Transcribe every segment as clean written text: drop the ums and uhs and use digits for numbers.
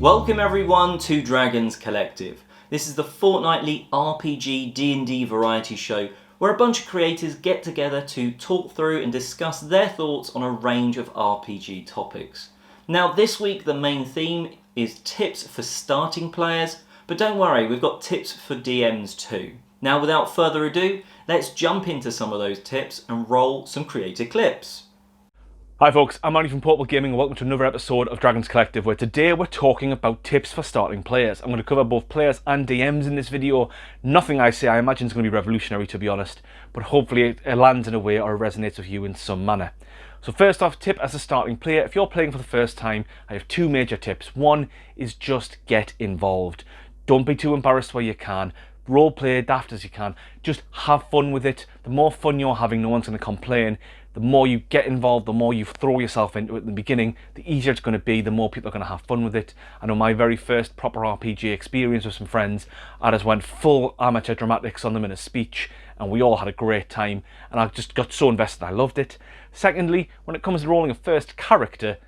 Welcome everyone to Dragons Collective. This is the fortnightly RPG D&D variety show where a bunch of creators get together to talk through and discuss their thoughts on a range of RPG topics. Now this week the main theme is tips for starting players, but don't worry, we've got tips for DMs too. Now without further ado, let's jump into some of those tips and roll some creator clips. Hi folks, I'm Andy from Potable Gaming and welcome to another episode of Dragons Collective, where today we're talking about tips for starting players. I'm going to cover both players and DMs in this video. Nothing I say I imagine is going to be revolutionary, to be honest, but hopefully it lands in a way or it resonates with you in some manner. So first off, tip as a starting player, if you're playing for the first time, I have two major tips. One is just get involved. Don't be too embarrassed where you can. Role play daft as you can. Just have fun with it. The more fun you're having, no one's going to complain. The more you get involved, the more you throw yourself into it in the beginning, the easier it's going to be, the more people are going to have fun with it. I know my very first proper RPG experience with some friends, I just went full amateur dramatics on them in a speech, and we all had a great time, and I just got so invested, I loved it. Secondly, when it comes to rolling a first character,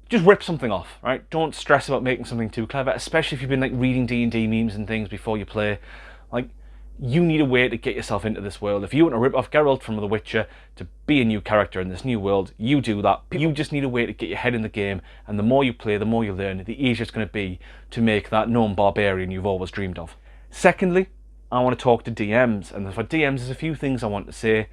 just rip something off, right? Don't stress about making something too clever, especially if you've been like reading D&D memes and things before you play. Like, you need a way to get yourself into this world. If you want to rip off Geralt from The Witcher to be a new character in this new world, you do that. You just need a way to get your head in the game, and the more you play, the more you learn, the easier it's going to be to make that gnome barbarian you've always dreamed of. Secondly, I want to talk to DMs, and for DMs there's a few things I want to say.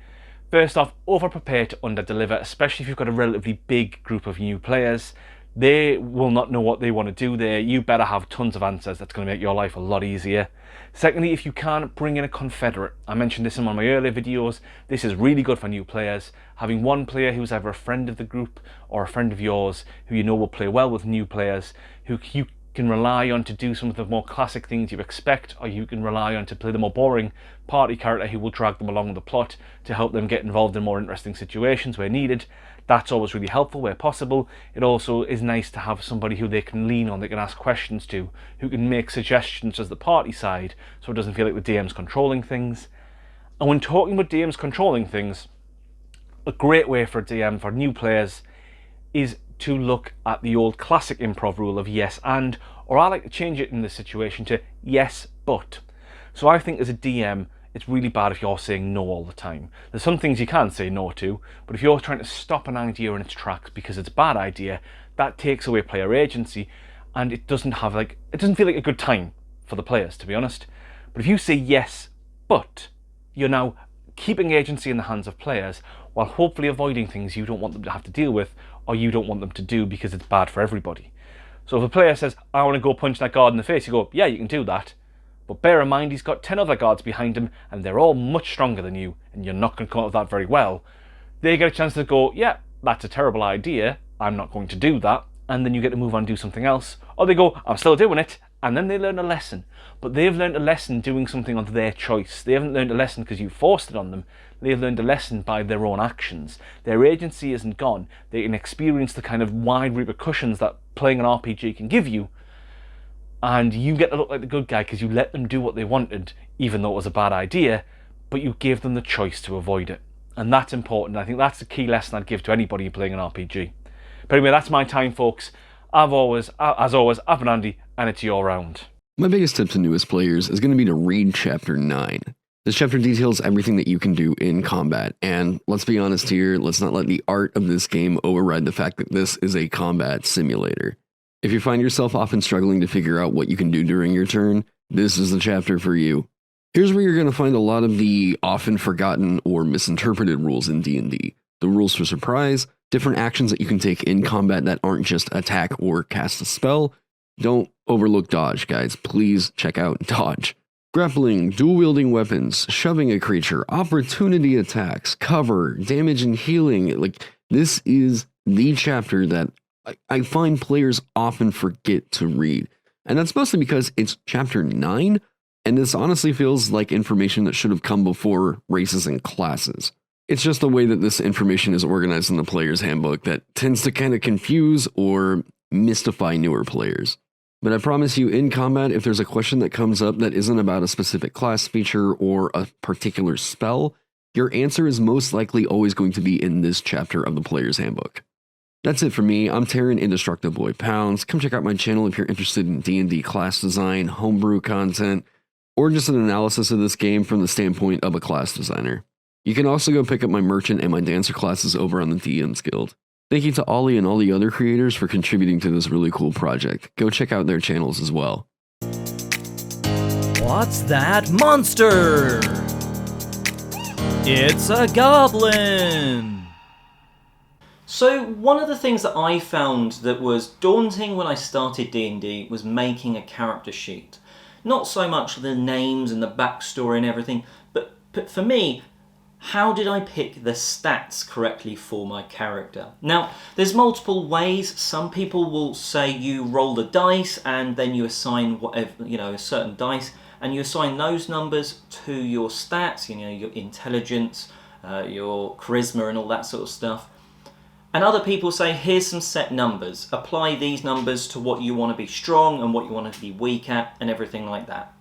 First off, over-prepare to under-deliver, especially if you've got a relatively big group of new players. They will not know what they want to do there. You better have tons of answers. That's going to make your life a lot easier. Secondly, if you can, bring in a confederate. I mentioned this in one of my earlier videos. This is really good for new players. Having one player who's either a friend of the group or a friend of yours who you know will play well with new players, who you can rely on to do some of the more classic things you expect, or you can rely on to play the more boring party character who will drag them along the plot to help them get involved in more interesting situations where needed. That's always really helpful where possible. It also is nice to have somebody who they can lean on, they can ask questions to, who can make suggestions as the party side, so it doesn't feel like the DM's controlling things. And when talking about DMs controlling things, a great way for a DM, for new players, is to look at the old classic improv rule of yes and, or I like to change it in this situation to yes but. So I think as a DM, it's really bad if you're saying no all the time. There's some things you can say no to, but if you're trying to stop an idea in its tracks because it's a bad idea, that takes away player agency, and it doesn't feel like a good time for the players, to be honest. But if you say yes, but, you're now keeping agency in the hands of players while hopefully avoiding things you don't want them to have to deal with or you don't want them to do because it's bad for everybody. So if a player says, I want to go punch that guard in the face, you go, yeah, you can do that. But bear in mind, he's got 10 other guards behind him, and they're all much stronger than you, and you're not going to come out of that very well. They get a chance to go, yeah, that's a terrible idea, I'm not going to do that, and then you get to move on and do something else. Or they go, I'm still doing it, and then they learn a lesson. But they've learned a lesson doing something of their choice. They haven't learned a lesson because you forced it on them. They've learned a lesson by their own actions. Their agency isn't gone. They can experience the kind of wide repercussions that playing an RPG can give you, and you get to look like the good guy because you let them do what they wanted, even though it was a bad idea, but you gave them the choice to avoid it. And that's important. I think that's the key lesson I'd give to anybody playing an RPG. But anyway, that's my time, folks. As always, I've been Andy, and it's your round. My biggest tip to newest players is going to be to read Chapter 9. This chapter details everything that you can do in combat, and let's be honest here, let's not let the art of this game override the fact that this is a combat simulator. If you find yourself often struggling to figure out what you can do during your turn, this is the chapter for you. Here's where you're going to find a lot of the often forgotten or misinterpreted rules in D&D. The rules for surprise, different actions that you can take in combat that aren't just attack or cast a spell. Don't overlook dodge, guys. Please check out dodge. Grappling, dual-wielding weapons, shoving a creature, opportunity attacks, cover, damage and healing. Like, this is the chapter that I find players often forget to read. And that's mostly because it's chapter 9, and this honestly feels like information that should have come before races and classes. It's just the way that this information is organized in the player's handbook that tends to kind of confuse or mystify newer players. But I promise you, in combat, if there's a question that comes up that isn't about a specific class feature or a particular spell, your answer is most likely always going to be in this chapter of the player's handbook. That's it for me. I'm Taryn, Indestructoboy Pounds. Come check out my channel if you're interested in D&D class design, homebrew content, or just an analysis of this game from the standpoint of a class designer. You can also go pick up my merchant and my dancer classes over on the DMs Guild. Thank you to Ollie and all the other creators for contributing to this really cool project. Go check out their channels as well. What's that monster? It's a goblin! So one of the things that I found that was daunting when I started D&D was making a character sheet. Not so much the names and the backstory and everything, but for me, how did I pick the stats correctly for my character? Now, there's multiple ways. Some people will say you roll the dice and then you assign whatever, a certain dice, and you assign those numbers to your stats, your intelligence, your charisma and all that sort of stuff. And other people say, here's some set numbers. Apply these numbers to what you want to be strong and what you want to be weak at and everything like that.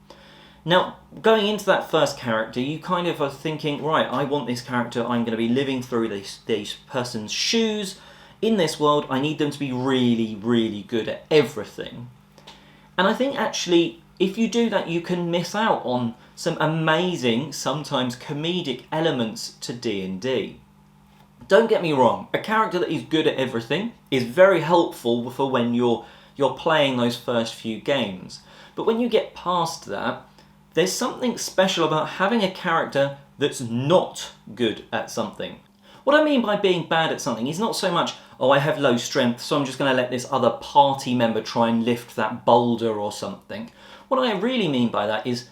Now, going into that first character, you kind of are thinking, right, I want this character, I'm going to be living through this person's shoes. In this world, I need them to be really, really good at everything. And I think actually, if you do that, you can miss out on some amazing, sometimes comedic elements to D&D. Don't get me wrong, a character that is good at everything is very helpful for when you're playing those first few games. But when you get past that, there's something special about having a character that's not good at something. What I mean by being bad at something is not so much, oh, I have low strength, so I'm just going to let this other party member try and lift that boulder or something. What I really mean by that is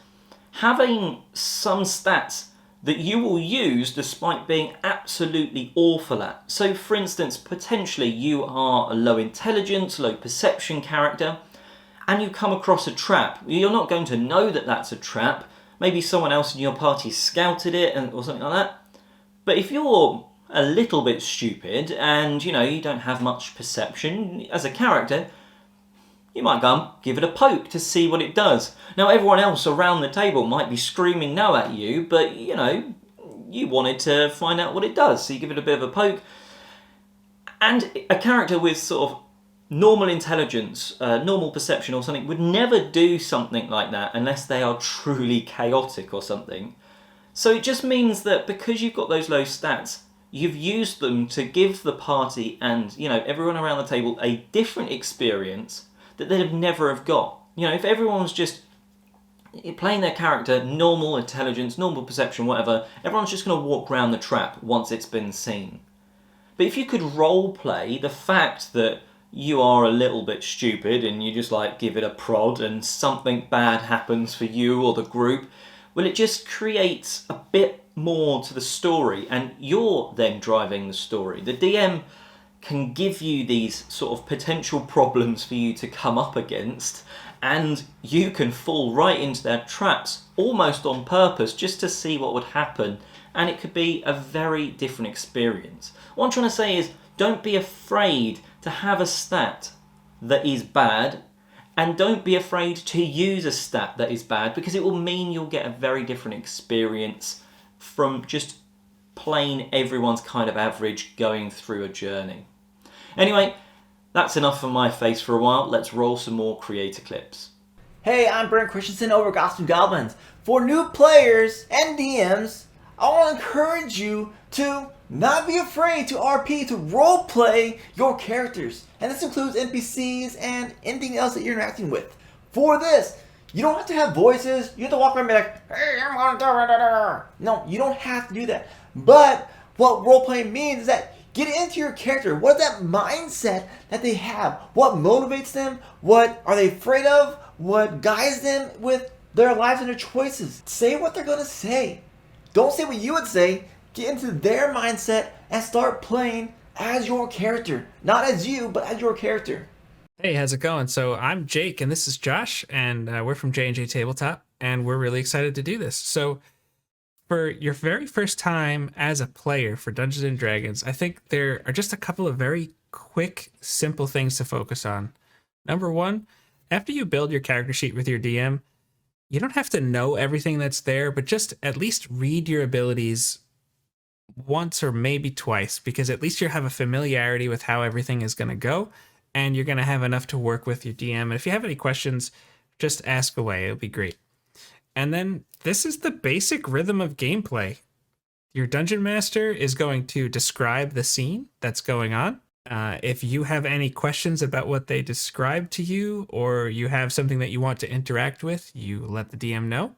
having some stats that you will use despite being absolutely awful at. So for instance, potentially you are a low intelligence, low perception character, and you come across a trap. You're not going to know that that's a trap. Maybe someone else in your party scouted it or something like that. But if you're a little bit stupid and you don't have much perception as a character, you might go and give it a poke to see what it does. Now everyone else around the table might be screaming no at you, but you wanted to find out what it does, so you give it a bit of a poke. And a character with sort of normal intelligence, normal perception or something would never do something like that unless they are truly chaotic or something. So it just means that because you've got those low stats, you've used them to give the party and everyone around the table a different experience that they'd have never have got. If everyone was just playing their character, normal intelligence, normal perception, whatever, everyone's just going to walk around the trap once it's been seen. But if you could role play the fact that you are a little bit stupid and you just give it a prod and something bad happens for you or the group, well, it just creates a bit more to the story and you're then driving the story. The DM can give you these sort of potential problems for you to come up against, and you can fall right into their traps almost on purpose just to see what would happen, and it could be a very different experience. What I'm trying to say is, don't be afraid to have a stat that is bad, and don't be afraid to use a stat that is bad, because it will mean you'll get a very different experience from just plain everyone's kind of average going through a journey. Anyway, that's enough for my face for a while. Let's roll some more creator clips. Hey, I'm Brent Christensen over Gotham Goblins. For new players and DMs, I want to encourage you to not be afraid to RP, to roleplay your characters. And this includes NPCs and anything else that you're interacting with. For this, you don't have to have voices. You have to walk around and be like, hey, I'm gonna do it. No, you don't have to do that. But what roleplay means is that get into your character. What is that mindset that they have? What motivates them? What are they afraid of? What guides them with their lives and their choices? Say what they're going to say. Don't say what you would say. Get into their mindset and start playing as your character. Not as you, but as your character. Hey, how's it going? So I'm Jake and this is Josh, and we're from JNJtabletop, and we're really excited to do this. So for your very first time as a player for Dungeons and Dragons, I think there are just a couple of very quick, simple things to focus on. Number one, after you build your character sheet with your DM, you don't have to know everything that's there, but just at least read your abilities once or maybe twice, because at least you have a familiarity with how everything is going to go, and you're going to have enough to work with your DM. And if you have any questions, just ask away. It'll be great. And then this is the basic rhythm of gameplay. Your dungeon master is going to describe the scene that's going on. If you have any questions about what they describe to you, or you have something that you want to interact with, you let the DM know.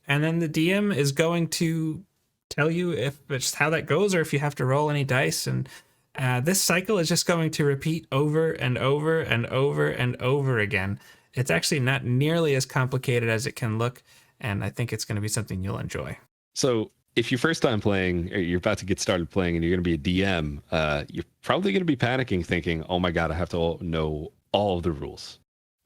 And then the DM is going to tell you if it's how that goes, or if you have to roll any dice. And this cycle is just going to repeat over and over and over and over again. It's actually not nearly as complicated as it can look, and I think it's going to be something you'll enjoy. So if you're first time playing, or you're about to get started playing, and you're going to be a DM, you're probably going to be panicking, thinking, "Oh my god, I have to know all of the rules."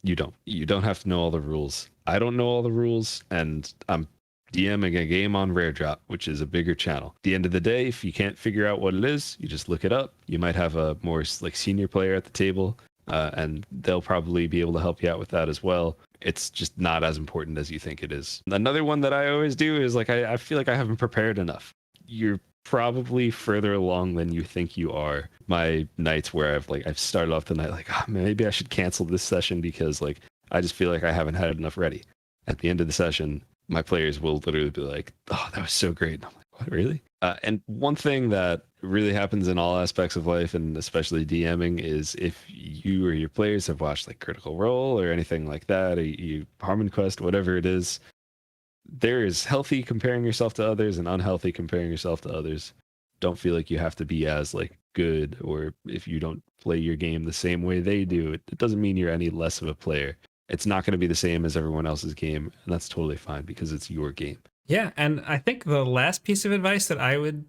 You don't. You don't have to know all the rules. I don't know all the rules, and I'm DMing a game on Rare Drop, which is a bigger channel. At the end of the day, if you can't figure out what it is, you just look it up. You might have a more like senior player at the table, and they'll probably be able to help you out with that as well. It's just not as important as you think it is. Another one that I always do is like, I feel like I haven't prepared enough. You're probably further along than you think you are. My nights where I've started off the night like, oh, maybe I should cancel this session because like I just feel like I haven't had enough ready. At the end of the session, my players will literally be like, "Oh, that was so great." And I'm like, "What, really?" And one thing that really happens in all aspects of life, and especially DMing, is if you or your players have watched like Critical Role or anything like that, or you Harmon Quest, whatever it is, there is healthy comparing yourself to others and unhealthy comparing yourself to others. Don't feel like you have to be as like good, or if you don't play your game the same way they do, it doesn't mean you're any less of a player. It's not going to be the same as everyone else's game, and that's totally fine because it's your game. Yeah, and I think the last piece of advice that I would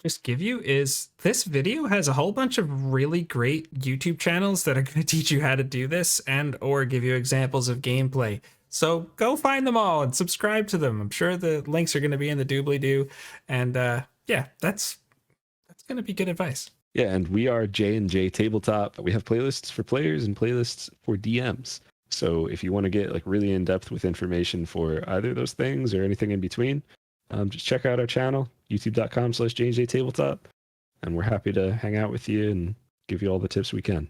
just give you is this video has a whole bunch of really great YouTube channels that are going to teach you how to do this and or give you examples of gameplay. So go find them all and subscribe to them. I'm sure the links are going to be in the doobly-doo. And yeah, that's going to be good advice. Yeah, and we are JNJtabletop. We have playlists for players and playlists for DMs. So if you want to get like really in depth with information for either of those things or anything in between, just check out our channel, youtube.com/JNJtabletop. And we're happy to hang out with you and give you all the tips we can.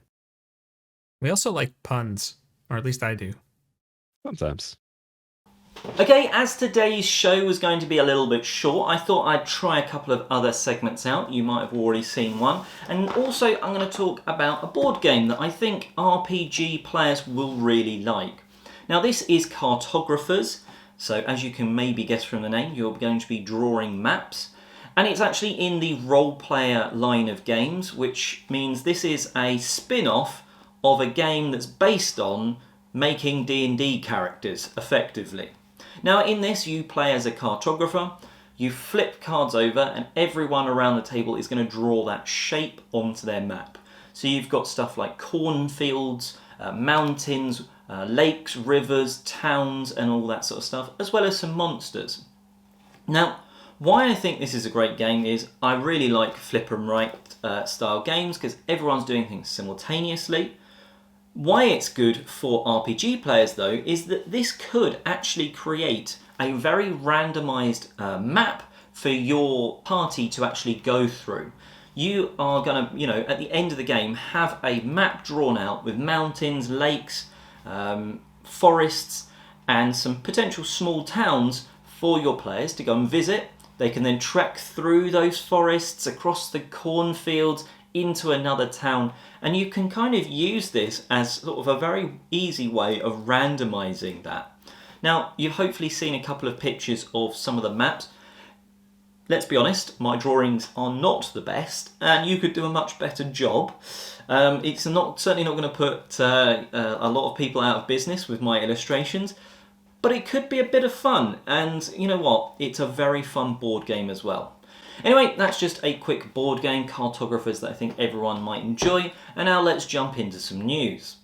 We also like puns, or at least I do. Sometimes. Okay, as today's show was going to be a little bit short, I thought I'd try a couple of other segments out. You might have already seen one. And also, I'm going to talk about a board game that I think RPG players will really like. Now, this is Cartographers. So, as you can maybe guess from the name, you're going to be drawing maps. And it's actually in the role player line of games, which means this is a spin-off of a game that's based on making D&D characters, effectively. Now in this, you play as a cartographer, you flip cards over, and everyone around the table is going to draw that shape onto their map. So you've got stuff like cornfields, mountains, lakes, rivers, towns, and all that sort of stuff, as well as some monsters. Now, why I think this is a great game is I really like flip and write style games because everyone's doing things simultaneously. Why it's good for RPG players though is that this could actually create a very randomized map for your party to actually go through. You are going to, at the end of the game have a map drawn out with mountains, lakes, forests and some potential small towns for your players to go and visit. They can then trek through those forests, across the cornfields, into another town, and you can kind of use this as sort of a very easy way of randomizing that. Now, you've hopefully seen a couple of pictures of some of the maps. Let's be honest, my drawings are not the best, and you could do a much better job. It's certainly not going to put a lot of people out of business with my illustrations, but it could be a bit of fun, and you know what? It's a very fun board game as well. Anyway, that's just a quick board game, Cartographers, that I think everyone might enjoy, and now let's jump into some news.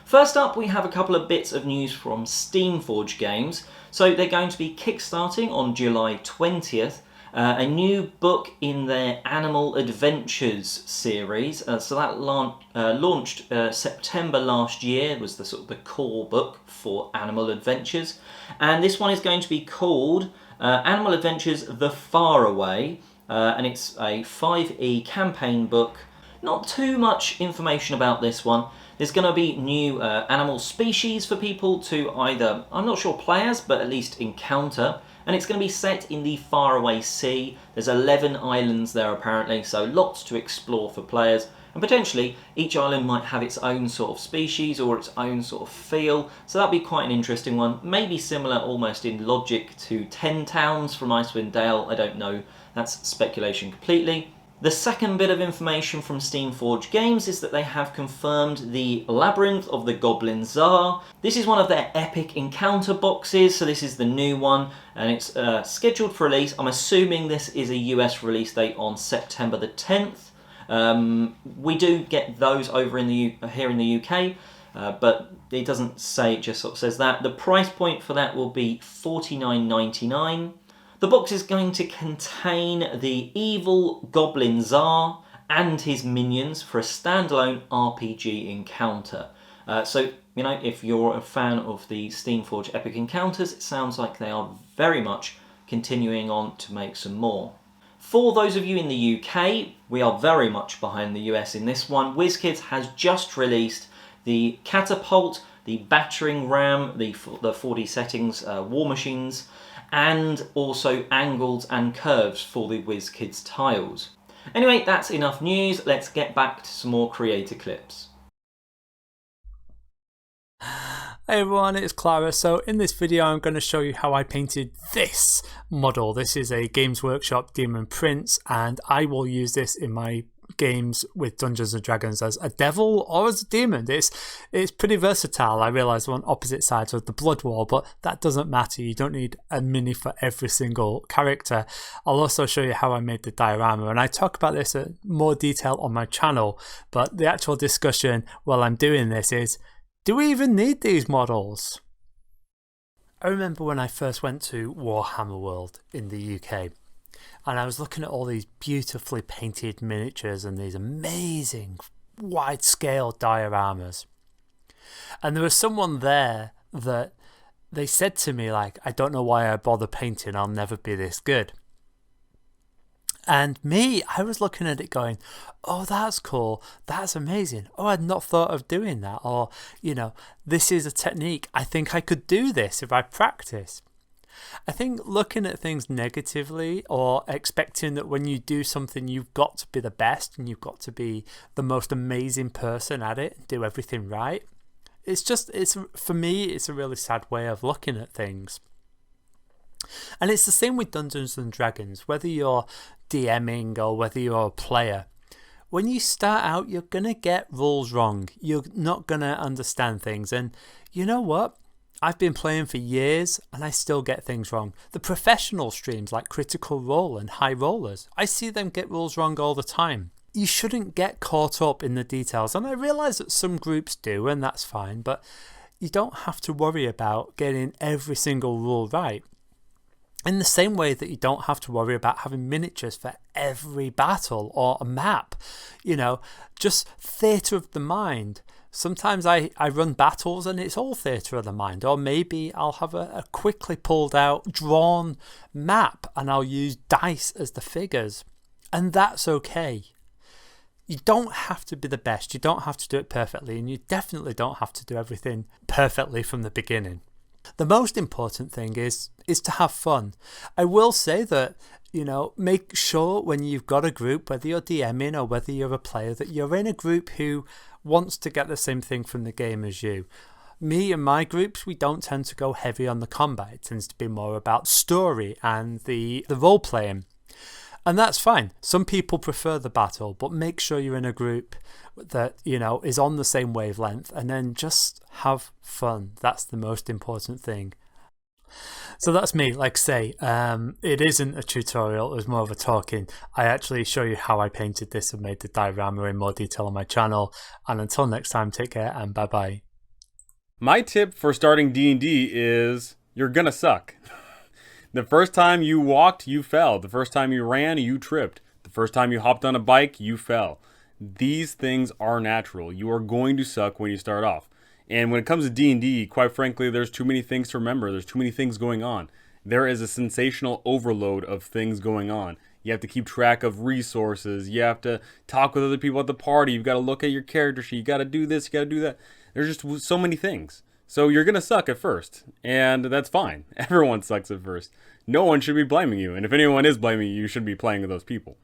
First up, we have a couple of bits of news from Steamforge Games. So they're going to be kickstarting on July 20th, a new book in their Animal Adventures series. So that launched September last year, was the sort of the core book for Animal Adventures. And this one is going to be called Animal Adventures The Faraway. and it's a 5e campaign book. Not too much information about this one. There's going to be new animal species for people to either, I'm not sure players, but at least encounter. And it's going to be set in the faraway sea. There's 11 islands there apparently, so lots to explore for players. And potentially each island might have its own sort of species or its own sort of feel. So that'd be quite an interesting one. Maybe similar almost in logic to 10 Towns from Icewind Dale. I don't know. That's speculation completely. The second bit of information from Steamforged Games is that they have confirmed the Labyrinth of the Goblin Tsar. This is one of their epic encounter boxes, so this is the new one, and it's scheduled for release. I'm assuming this is a US release date on September the 10th. We do get those over in here in the UK, but it doesn't say, it just sort of says that. The price point for that will be $49.99. The box is going to contain the evil Goblin Tsar and his minions for a standalone RPG encounter. So, you know, if you're a fan of the Steamforged Epic Encounters, it sounds like they are very much continuing on to make some more. For those of you in the UK, we are very much behind the US in this one. WizKids has just released the Catapult, the Battering Ram, the 4D settings, War Machines, and also angles and curves for the WizKids tiles. Anyway, that's enough news. Let's get back to some more creator clips. Hey everyone, it's Clara. So in this video I'm going to show you how I painted this model. This is a Games Workshop Demon Prince, and I will use this in my games with Dungeons and Dragons as a devil or as a demon. It's pretty versatile. I realise we're on opposite sides of the blood wall, but that doesn't matter. You don't need a mini for every single character. I'll also show you how I made the diorama, and I talk about this in more detail on my channel, but the actual discussion while I'm doing this is, do we even need these models? I remember when I first went to Warhammer World in the UK, and I was looking at all these beautifully painted miniatures and these amazing wide-scale dioramas. And there was someone there that they said to me, like, I don't know why I bother painting, I'll never be this good. And me, I was looking at it going, oh, that's cool, that's amazing. Oh, I'd not thought of doing that. Or, you know, this is a technique. I think I could do this if I practice. I think looking at things negatively or expecting that when you do something you've got to be the best and you've got to be the most amazing person at it and do everything right, for me, it's a really sad way of looking at things. And it's the same with Dungeons and Dragons, whether you're DMing or whether you're a player. When you start out, you're going to get rules wrong. You're not going to understand things. And you know what? I've been playing for years and I still get things wrong. The professional streams like Critical Role and High Rollers, I see them get rules wrong all the time. You shouldn't get caught up in the details. And I realise that some groups do, and that's fine. But you don't have to worry about getting every single rule right. In the same way that you don't have to worry about having miniatures for every battle or a map. You know, just theatre of the mind. Sometimes I run battles and it's all theatre of the mind. Or maybe I'll have a quickly pulled out drawn map and I'll use dice as the figures. And that's okay. You don't have to be the best. You don't have to do it perfectly. And you definitely don't have to do everything perfectly from the beginning. The most important thing is to have fun. I will say that, you know, make sure when you've got a group, whether you're DMing or whether you're a player, that you're in a group who wants to get the same thing from the game as you. Me and my groups, we don't tend to go heavy on the combat. It tends to be more about story and the role playing. And that's fine. Some people prefer the battle, but make sure you're in a group that, you know, is on the same wavelength, and then just have fun. That's the most important thing. So that's me. Like say, it isn't a tutorial, it was more of a talking. I actually show you how I painted this and made the diorama in more detail on my channel. And until next time, take care and bye bye. My tip for starting D&D is you're gonna suck. The first time you walked, you fell. The first time you ran, you tripped. The first time you hopped on a bike, you fell. These things are natural. You are going to suck when you start off. And when it comes to D&D, quite frankly, there's too many things to remember. There's too many things going on. There is a sensational overload of things going on. You have to keep track of resources. You have to talk with other people at the party. You've got to look at your character sheet. You got to do this. You got to do that. There's just so many things. So you're going to suck at first, and that's fine. Everyone sucks at first. No one should be blaming you, and if anyone is blaming you, you should be playing with those people.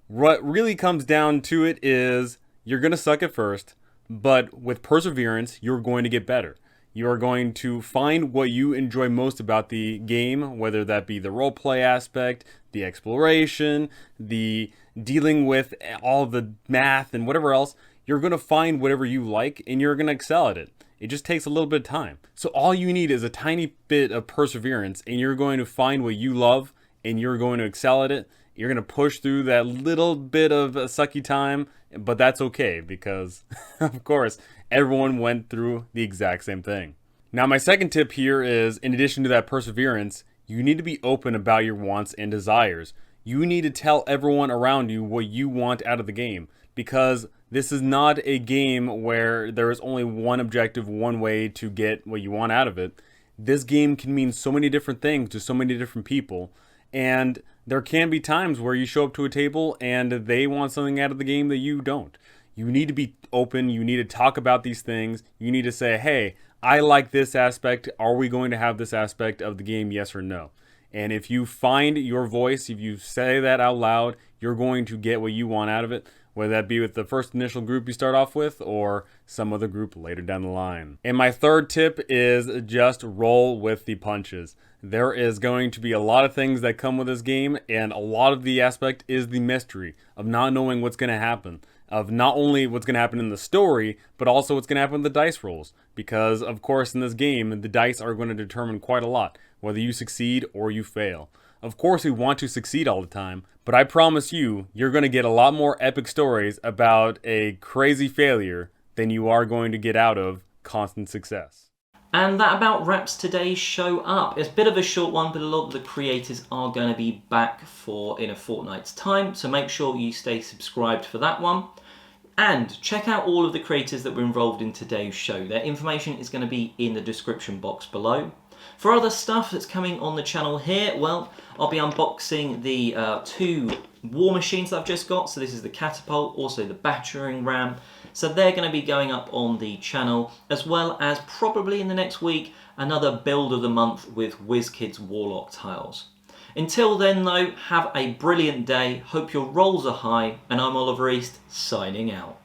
What really comes down to it is you're going to suck at first, but with perseverance, you're going to get better. You are going to find what you enjoy most about the game, whether that be the roleplay aspect, the exploration, the dealing with all the math and whatever else. You're going to find whatever you like, and you're going to excel at it. It just takes a little bit of time. So all you need is a tiny bit of perseverance, and you're going to find what you love, and you're going to excel at it. You're going to push through that little bit of a sucky time, but that's okay because, of course, everyone went through the exact same thing. Now, my second tip here is, in addition to that perseverance, you need to be open about your wants and desires. You need to tell everyone around you what you want out of the game, because this is not a game where there is only one objective, one way to get what you want out of it. This game can mean so many different things to so many different people, and there can be times where you show up to a table and they want something out of the game that you don't. You need to be open. You need to talk about these things. You need to say, hey, I like this aspect. Are we going to have this aspect of the game, yes or no? And if you find your voice, if you say that out loud, you're going to get what you want out of it, whether that be with the first initial group you start off with or some other group later down the line. And my third tip is just roll with the punches. There is going to be a lot of things that come with this game, and a lot of the aspect is the mystery of not knowing what's going to happen, of not only what's going to happen in the story, but also what's going to happen with the dice rolls. Because, of course, in this game, the dice are going to determine quite a lot, whether you succeed or you fail. Of course, we want to succeed all the time, but I promise you, you're going to get a lot more epic stories about a crazy failure than you are going to get out of constant success. And that about wraps today's show up. It's a bit of a short one, but a lot of the creators are going to be back in a fortnight's time, so make sure you stay subscribed for that one. And check out all of the creators that were involved in today's show. Their information is going to be in the description box below. For other stuff that's coming on the channel here, well, I'll be unboxing the 2 war machines that I've just got. So this is the catapult, also the battering ram. So they're going to be going up on the channel, as well as probably in the next week, another build of the month with WizKids Warlock tiles. Until then though, have a brilliant day, hope your rolls are high, and I'm Oliver East, signing out.